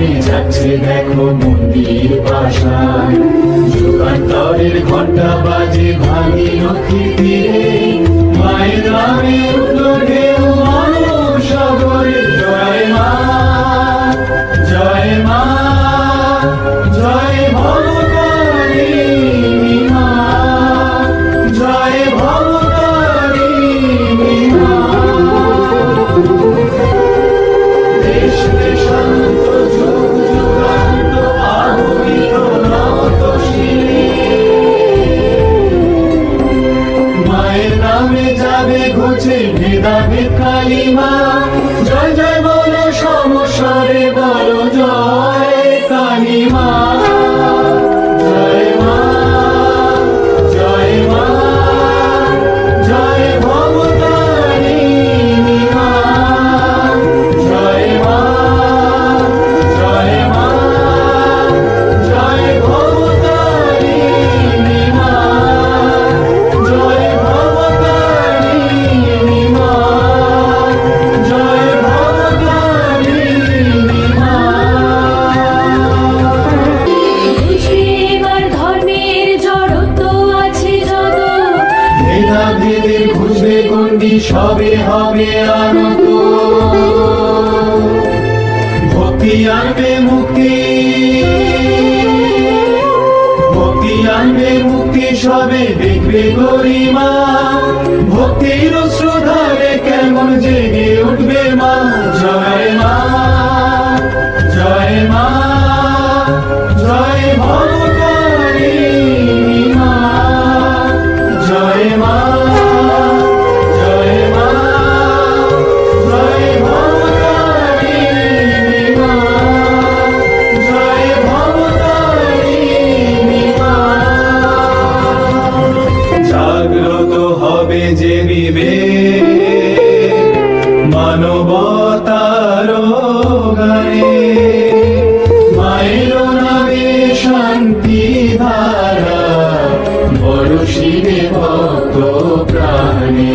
গ্রামে যাচ্ছে দেখো মন্দির পাশান, যুগান্তরের ঘণ্টা বাজে ভাঙি নদীর তীরে, মায়ের নামে উঠলো ঢেউ মানব সাগরে। জয় মা, জয় মা, জয় ভবতারিণী মা, জয় ভবতারিণী মা। দেশ দেশান্ত যুগ যুগান্ত আলোকিত নত শিরে, মায়ের নামে যাবে ঘুচে ভেদাভেদ কালিমা। জয় জয় বলো সমস্বরে বলো জয় কালিমা। জয় মা, জয় মা, জয় ভবতারিণী মা, জয় মা, জয় মা, জয় ভবতারিণী মা, জয় ভবতারিণী মা, জয় ভবতারিণী মা। এবার ধর্মের জড়ত্ব আছে যত, ভেদাভেদের ঘুষবে গণ্ডি সবে হবে আনত, ভক্তি আনবে মুক্তি, ভক্তি আনবে মুক্তি সবে দেখবে গরিমা। ভক্তির শ্রদ্ধারে কেমন জেগে উঠবে মা। জয় মা, জয় মা, জয় ভবতারিণী মা, জয় মা, জয় মা, জয় ভবতারিণী মা, জয় ভবতারিণী মা। জাগ্রত হবে যে বিবেক মানবতার গানে, মায়ের নামে শান্তি ধারা বরষিবে ভক্ত প্রাণে।